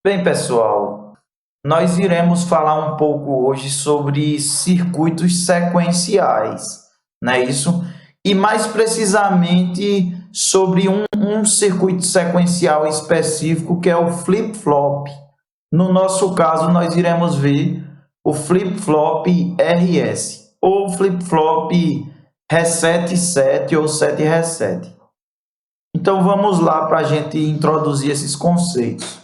Bem, pessoal, nós iremos falar um pouco hoje sobre circuitos sequenciais, não é isso? E mais precisamente sobre um circuito sequencial específico que é o flip-flop. No nosso caso, nós iremos ver o flip-flop RS ou flip-flop reset 7 ou 7 reset. Então vamos lá para a gente introduzir esses conceitos.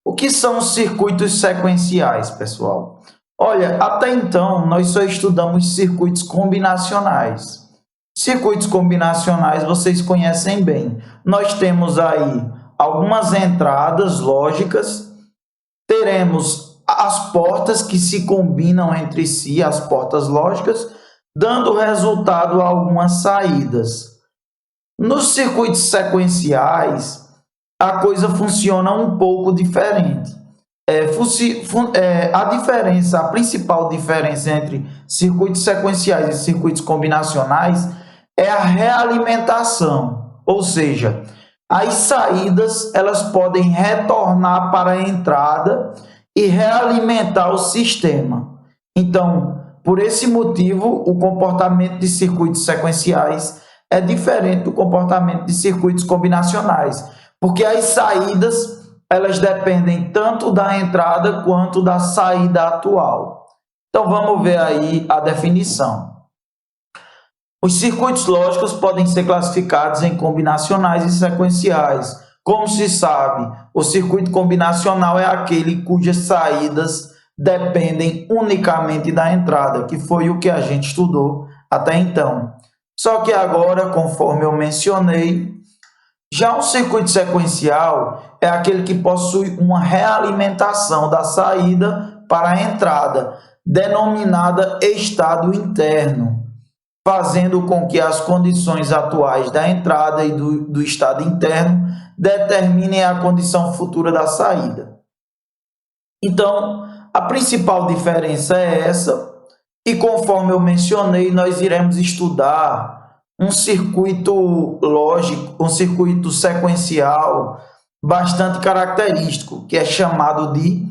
O que são os circuitos sequenciais, pessoal? Olha, até então nós só estudamos circuitos combinacionais. Circuitos combinacionais vocês conhecem bem. Nós temos aí algumas entradas lógicas, teremos as portas que se combinam entre si, as portas lógicas, dando resultado a algumas saídas. Nos circuitos sequenciais, a coisa funciona um pouco diferente. A principal diferença entre circuitos sequenciais e circuitos combinacionais é a realimentação, ou seja, as saídas elas podem retornar para a entrada e realimentar o sistema. Então, por esse motivo, o comportamento de circuitos sequenciais é diferente do comportamento de circuitos combinacionais, porque as saídas elas dependem tanto da entrada quanto da saída atual. Então vamos ver aí a definição. Os circuitos lógicos podem ser classificados em combinacionais e sequenciais. Como se sabe, o circuito combinacional é aquele cujas saídas dependem unicamente da entrada, que foi o que a gente estudou até então. Só que agora, conforme eu mencionei, já um circuito sequencial é aquele que possui uma realimentação da saída para a entrada, denominada estado interno, fazendo com que as condições atuais da entrada e do estado interno determinem a condição futura da saída. Então, a principal diferença é essa, e conforme eu mencionei, nós iremos estudar um circuito lógico, um circuito sequencial bastante característico, que é chamado de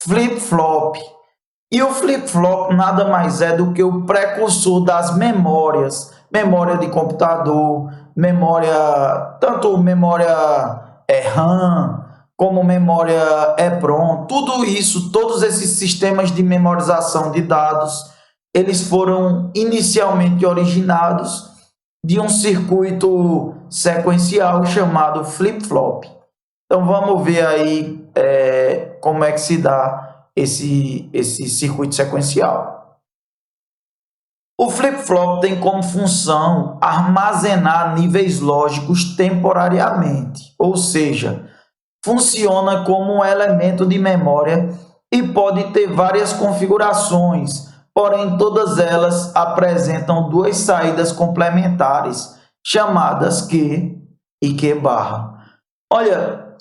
flip-flop. E o flip-flop nada mais é do que o precursor das memórias, memória de computador, tanto memória RAM, como memória EPROM, tudo isso, todos esses sistemas de memorização de dados, eles foram inicialmente originados de um circuito sequencial chamado flip-flop. Então vamos ver aí como é que se dá esse circuito sequencial. O flip-flop tem como função armazenar níveis lógicos temporariamente, ou seja, funciona como um elemento de memória e pode ter várias configurações, porém todas elas apresentam duas saídas complementares, chamadas Q e Q barra. Olha,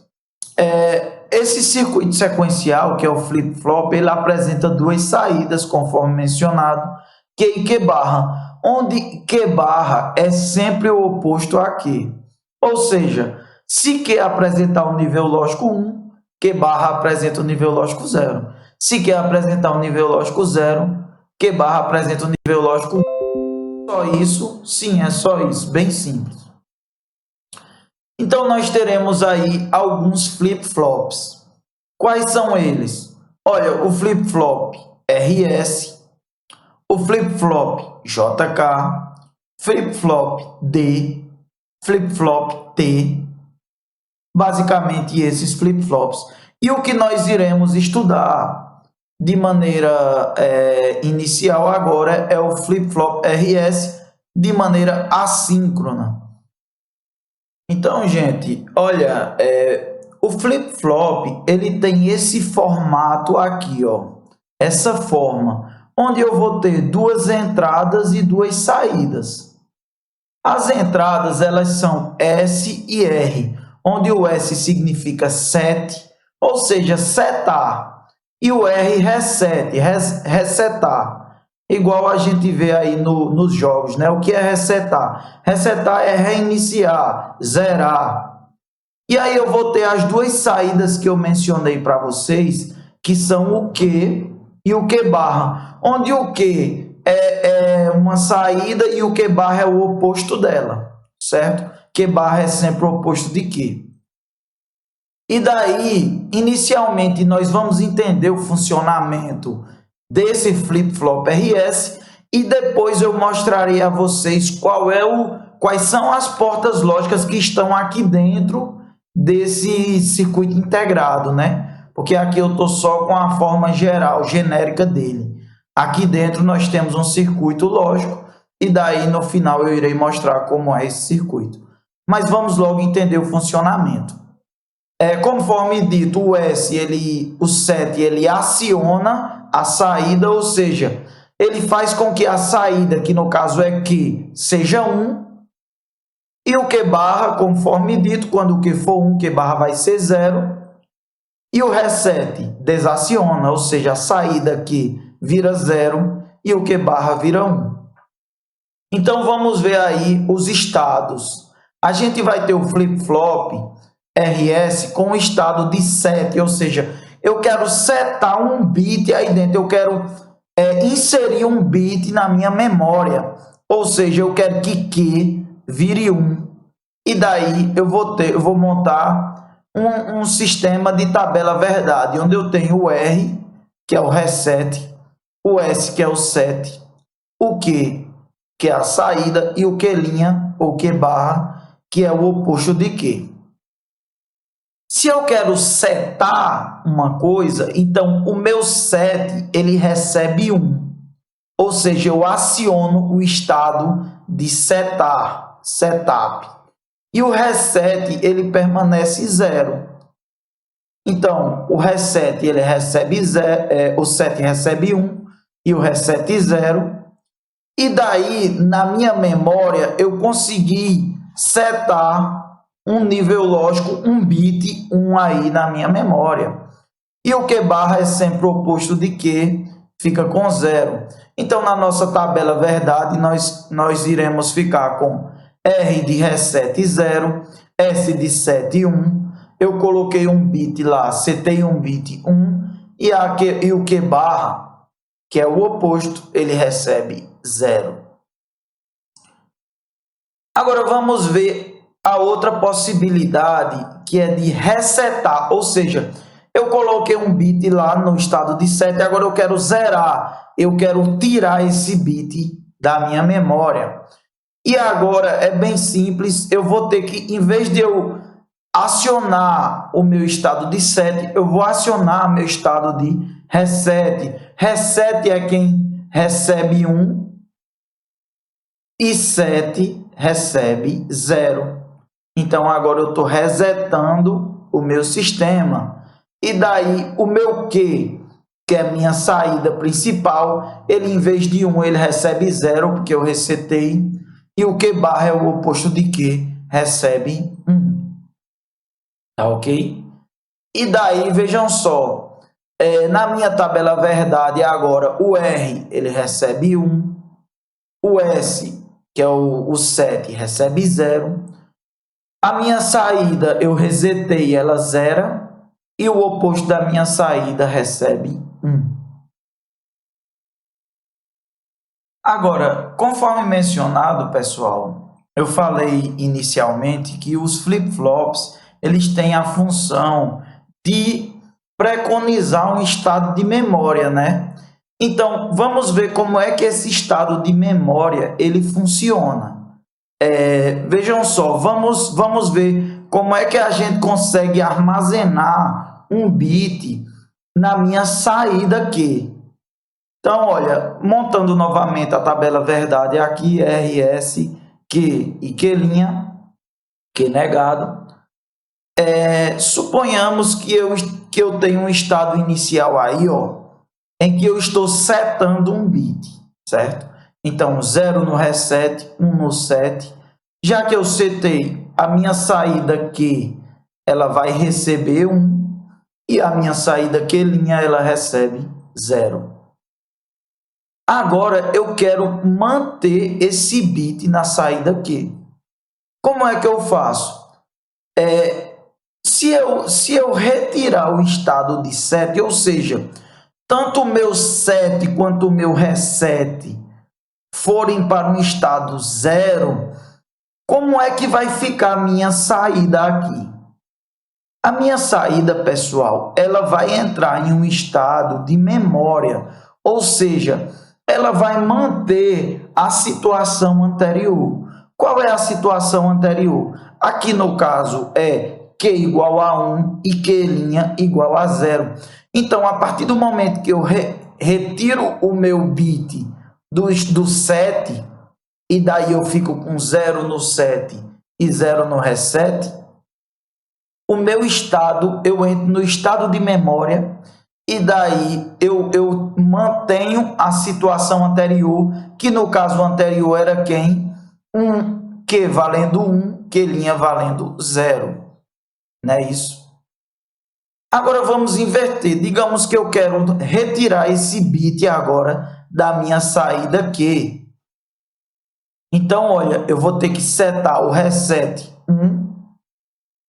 esse circuito sequencial, que é o flip-flop, ele apresenta duas saídas, conforme mencionado, Q e Q barra, onde Q barra é sempre o oposto a Q. Ou seja, se Q apresentar o nível lógico 1, Q barra apresenta o nível lógico 0. Se Q apresentar o nível lógico 0, Q barra apresenta o nível lógico 1. Só isso? Sim, é só isso, bem simples. Então, nós teremos aí alguns flip-flops. Quais são eles? Olha, o flip-flop RS, o flip-flop JK, flip-flop D, flip-flop T, basicamente esses flip-flops. E o que nós iremos estudar de maneira inicial agora é o flip-flop RS de maneira assíncrona. Então, gente, olha, o flip-flop ele tem esse formato aqui, ó, essa forma, onde eu vou ter duas entradas e duas saídas. As entradas elas são S e R, onde o S significa set, ou seja, setar, e o R reset, resetar. Igual a gente vê aí nos jogos, né? O que é resetar? Resetar é reiniciar, zerar. E aí eu vou ter as duas saídas que eu mencionei para vocês, que são o Q e o Q barra, onde o Q é uma saída e o Q barra é o oposto dela, certo? Q barra é sempre o oposto de Q. E daí, inicialmente, nós vamos entender o funcionamento desse flip-flop RS e depois eu mostrarei a vocês quais são as portas lógicas que estão aqui dentro desse circuito integrado, né? Porque aqui eu estou só com a forma geral, genérica dele. Aqui dentro nós temos um circuito lógico e daí no final eu irei mostrar como é esse circuito. Mas vamos logo entender o funcionamento. Conforme dito, o set, ele aciona a saída, ou seja, ele faz com que a saída, que no caso é Q, seja 1, e o Q barra, conforme dito, quando o Q for 1, Q barra vai ser 0, e o reset desaciona, ou seja, a saída Q vira 0 e o Q barra vira 1. Então, vamos ver aí os estados. A gente vai ter o flip-flop RS com o estado de set, ou seja, eu quero setar um bit aí dentro, eu quero inserir um bit na minha memória, ou seja, eu quero que Q vire 1, e daí eu vou montar um sistema de tabela verdade, onde eu tenho o R, que é o reset, o S, que é o set, o Q, que é a saída, e o Q', ou Q barra, que é o oposto de Q. Se eu quero setar uma coisa, então o meu set ele recebe 1. Ou seja, eu aciono o estado de setar, setup. E o reset ele permanece 0. Então, o reset ele recebe 0, o set recebe 1 e o reset 0. E daí, na minha memória, eu consegui setar um nível lógico, um bit 1 aí na minha memória. E o Q barra é sempre o oposto de Q, fica com 0. Então, na nossa tabela verdade, nós iremos ficar com R de reset 0, S de set 1. Eu coloquei um bit lá, setei um bit 1, e o Q barra, que é o oposto, ele recebe 0. Agora, vamos ver a outra possibilidade, que é de resetar, ou seja, eu coloquei um bit lá no estado de set, agora eu quero zerar, eu quero tirar esse bit da minha memória. E agora é bem simples, eu vou ter que, em vez de eu acionar o meu estado de set, eu vou acionar meu estado de reset. Reset é quem recebe 1 e set recebe 0. Então, agora eu estou resetando o meu sistema. E daí, o meu Q, que é a minha saída principal, ele em vez de 1, ele recebe 0, porque eu resetei. E o Q barra é o oposto de Q, recebe 1. Tá ok? E daí, vejam só, na minha tabela verdade agora, o R, ele recebe 1. O S, que é o set, recebe 0. A minha saída, eu resetei, ela zera, e o oposto da minha saída recebe 1. Agora, conforme mencionado, pessoal, eu falei inicialmente que os flip-flops, eles têm a função de preconizar um estado de memória, né? Então, vamos ver como é que esse estado de memória ele funciona. Vejam só, vamos ver como é que a gente consegue armazenar um bit na minha saída aqui. Então, olha, montando novamente a tabela verdade aqui, RS, Q e Q', Q negado. Suponhamos que eu tenho um estado inicial aí, ó, em que eu estou setando um bit, certo? Então, 0 no reset, 1 no set. Já que eu setei a minha saída Q, ela vai receber 1, e a minha saída Q', ela recebe 0. Agora, eu quero manter esse bit na saída Q. Como é que eu faço? Se eu retirar o estado de 7, ou seja, tanto o meu set quanto o meu reset forem para um estado 0, como é que vai ficar a minha saída aqui? A minha saída, pessoal, ela vai entrar em um estado de memória, ou seja, ela vai manter a situação anterior. Qual é a situação anterior? Aqui no caso é Q igual a 1 e Q' igual a 0. Então, a partir do momento que eu retiro o meu bit do 7, e daí eu fico com 0 no set e 0 no reset, o meu estado, eu entro no estado de memória, e daí eu mantenho a situação anterior, que no caso anterior era quem? Q valendo 1, Q' valendo 0. Não é isso? Agora vamos inverter. Digamos que eu quero retirar esse bit agora da minha saída Q. Então, olha, eu vou ter que setar o reset 1,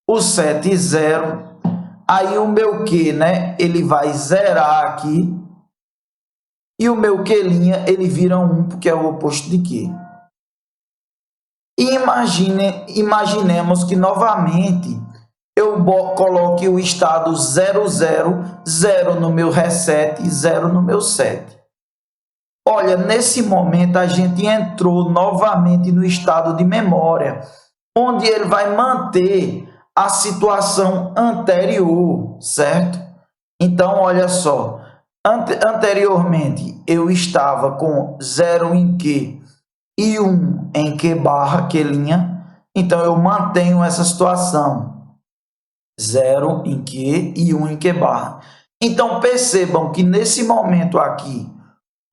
o set 0, aí o meu Q, né, ele vai zerar aqui, e o meu Q', ele vira 1, porque é o oposto de Q. E imaginemos que novamente eu coloque o estado 0, 0, 0 no meu reset e 0 no meu set. Olha, nesse momento a gente entrou novamente no estado de memória, onde ele vai manter a situação anterior, certo? Então, olha só, anteriormente eu estava com 0 em Q e 1 em Q barra, Q', então eu mantenho essa situação, 0 em Q e 1 em Q barra. Então, percebam que nesse momento aqui,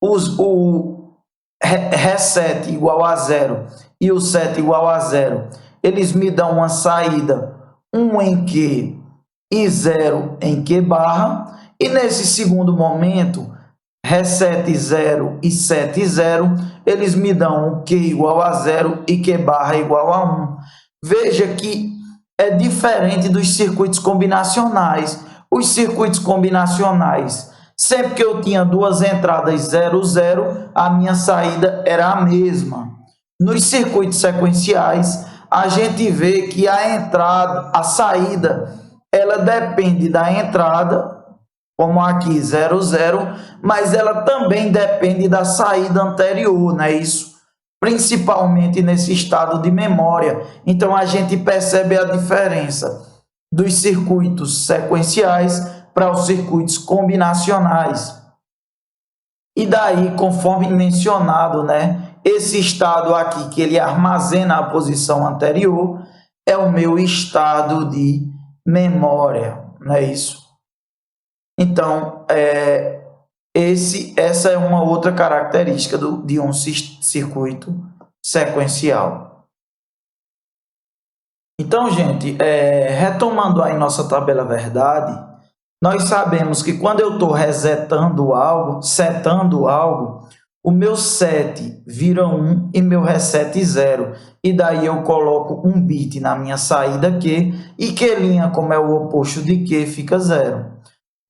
o reset igual a 0 e o set igual a 0, eles me dão uma saída 1 em Q e 0 em Q barra, e nesse segundo momento, reset 0 e set 0, eles me dão Q igual a 0 e Q barra igual a 1. Veja que é diferente dos circuitos combinacionais. Os circuitos combinacionais, sempre que eu tinha duas entradas 0, 0, a minha saída era a mesma. Nos circuitos sequenciais, a gente vê que a saída, ela depende da entrada, como aqui 0, 0, mas ela também depende da saída anterior, não é isso? Principalmente nesse estado de memória. Então, a gente percebe a diferença dos circuitos sequenciais para os circuitos combinacionais. E daí, conforme mencionado, né, esse estado aqui, que ele armazena a posição anterior, é o meu estado de memória, não é isso? Então, essa é uma outra característica de um circuito sequencial. Então, gente, retomando aí nossa tabela verdade, nós sabemos que quando eu estou setando algo, o meu set vira 1 e meu reset 0. E daí eu coloco um bit na minha saída Q, e Q', como é o oposto de Q, fica 0.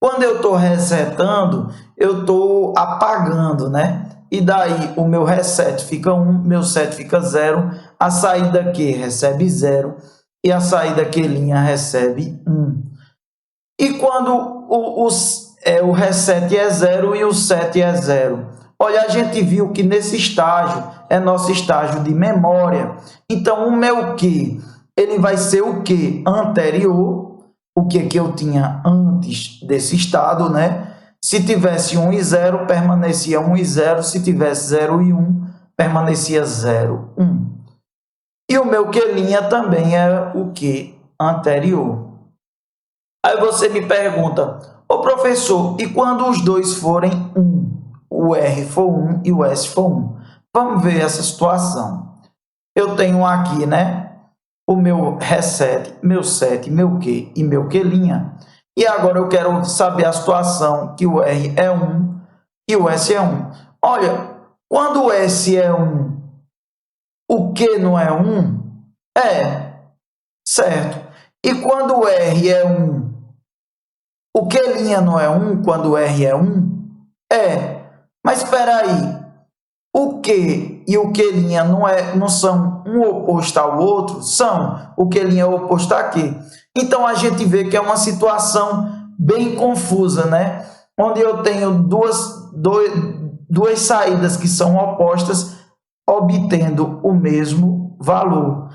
Quando eu estou resetando, eu estou apagando, né? E daí o meu reset fica 1, meu set fica 0, a saída Q recebe 0 e a saída Q' recebe 1. E quando o reset é 0 e o set é 0? Olha, a gente viu que nesse estágio é nosso estágio de memória. Então, o meu Q, ele vai ser o Q anterior, o que eu tinha antes desse estado, né? Se tivesse 1 e 0, permanecia 1 e 0. Se tivesse 0 e 1, permanecia 0, 1. E o meu Q' também é o Q anterior. Aí você me pergunta, ô professor, e quando os dois forem 1? O R for 1 e o S for 1. Vamos ver essa situação. Eu tenho aqui, né? O meu reset, meu set, meu Q e meu Q'. E agora eu quero saber a situação que o R é 1 e o S é 1. Olha, quando o S é 1, o Q não é 1? É, certo. E quando R é 1, o Q' não é 1 quando R é 1? É. Mas espera aí, o Q e o Q' não são um oposto ao outro? São. O Q' é oposto a Q. Então, a gente vê que é uma situação bem confusa, né? Onde eu tenho duas saídas que são opostas, obtendo o mesmo valor.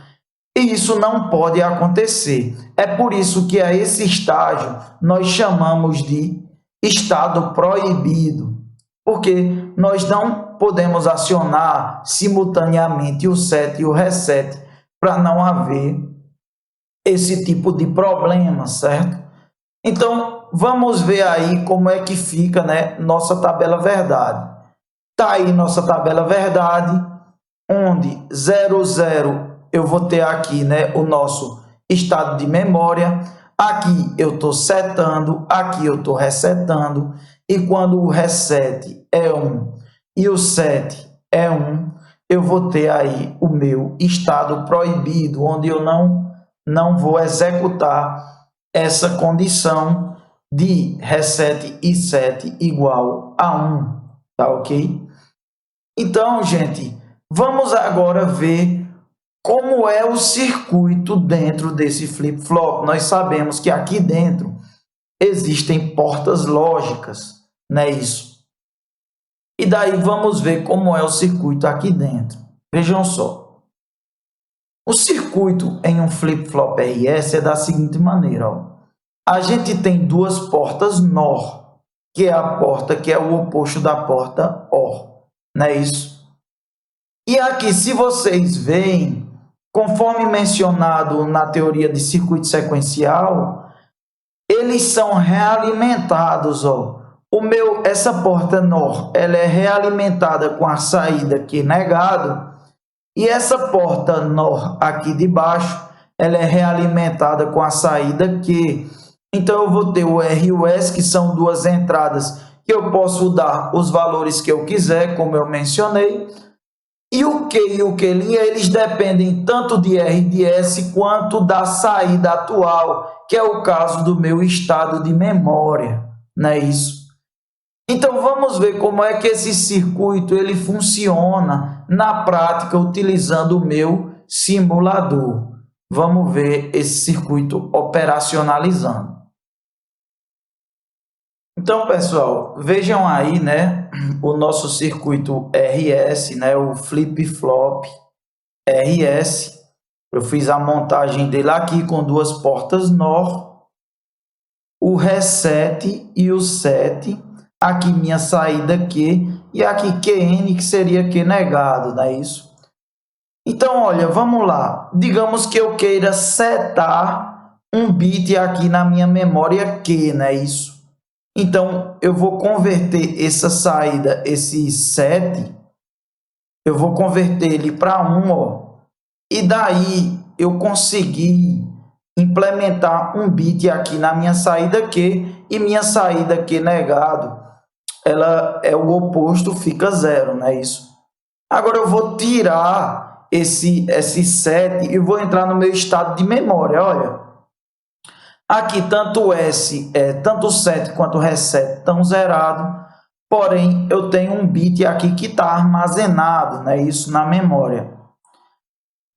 E isso não pode acontecer. É por isso que a esse estágio nós chamamos de estado proibido, porque nós não podemos acionar simultaneamente o set e o reset para não haver esse tipo de problema, certo? Então, vamos ver aí como é que fica, né, nossa tabela verdade. Tá aí nossa tabela verdade, onde 00 eu vou ter aqui, né, o nosso estado de memória. Aqui eu estou setando, aqui eu estou resetando. E quando o reset é 1 e o set é 1, eu vou ter aí o meu estado proibido, onde eu não vou executar essa condição de reset e set igual a 1, tá ok? Então, gente, vamos agora ver como é o circuito dentro desse flip-flop. Nós sabemos que aqui dentro existem portas lógicas, não é isso? E daí vamos ver como é o circuito aqui dentro. Vejam só. O circuito em um flip-flop RS é da seguinte maneira, ó. A gente tem duas portas NOR, que é a porta que é o oposto da porta OR, não é isso? E aqui, se vocês veem, conforme mencionado na teoria de circuito sequencial, eles são realimentados, ó. Essa porta NOR, ela é realimentada com a saída Q negado, e essa porta NOR aqui de baixo, ela é realimentada com a saída Q. Então, eu vou ter o R e o S, que são duas entradas que eu posso dar os valores que eu quiser, como eu mencionei. E o Q e o Q', eles dependem tanto de R e de S quanto da saída atual, que é o caso do meu estado de memória, não é isso? Então, vamos ver como é que esse circuito ele funciona na prática utilizando o meu simulador. Vamos ver esse circuito operacionalizando. Então, pessoal, vejam aí, né, o nosso circuito RS, né, o flip-flop RS. Eu fiz a montagem dele aqui com duas portas NOR, o reset e o set, aqui minha saída Q, e aqui QN, que seria Q negado, não é isso? Então, olha, vamos lá. Digamos que eu queira setar um bit aqui na minha memória Q, não é isso? Então, eu vou converter essa saída, esse set, eu vou converter ele para 1, ó. E daí eu consegui implementar um bit aqui na minha saída Q, e minha saída Q negado, ela é o oposto, fica 0, não é isso? Agora eu vou tirar esse set e vou entrar no meu estado de memória, olha. Aqui tanto tanto o set quanto o reset estão zerados, porém eu tenho um bit aqui que está armazenado, né, isso na memória.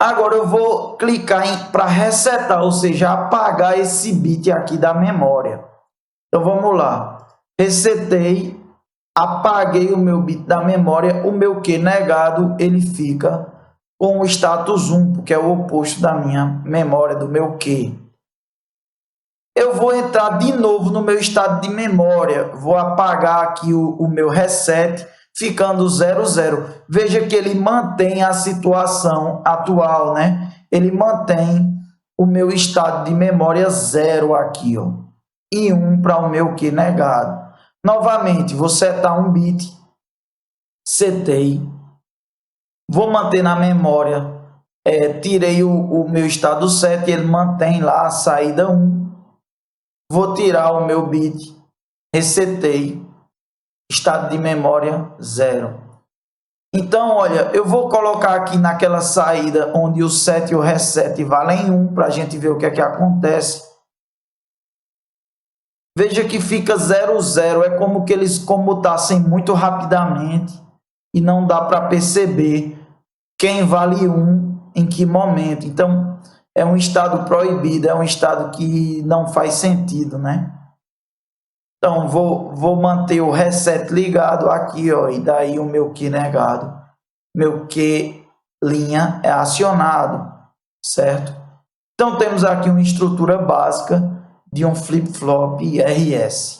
Agora eu vou clicar para resetar, ou seja, apagar esse bit aqui da memória. Então vamos lá, resetei, apaguei o meu bit da memória, o meu Q negado ele fica com o status 1, porque é o oposto da minha memória, do meu Q. Eu vou entrar de novo no meu estado de memória, vou apagar aqui o meu reset, ficando 00. Veja que ele mantém a situação atual, né? Ele mantém o meu estado de memória 0 aqui, ó, e 1 para o meu Q negado. Novamente, vou setar um bit, setei, vou manter na memória, tirei o meu estado 7, ele mantém lá a saída 1. Vou tirar o meu bit, resetei, estado de memória 0. Então, olha, eu vou colocar aqui naquela saída onde o set e o reset valem 1, para a gente ver o que é que acontece. Veja que fica 0, 0, é como que eles comutassem muito rapidamente e não dá para perceber quem vale 1 em que momento. Então, é um estado proibido, é um estado que não faz sentido, né? Então, vou manter o reset ligado aqui, ó, e daí o meu Q negado. Meu Q linha é acionado, certo? Então, temos aqui uma estrutura básica de um flip-flop RS.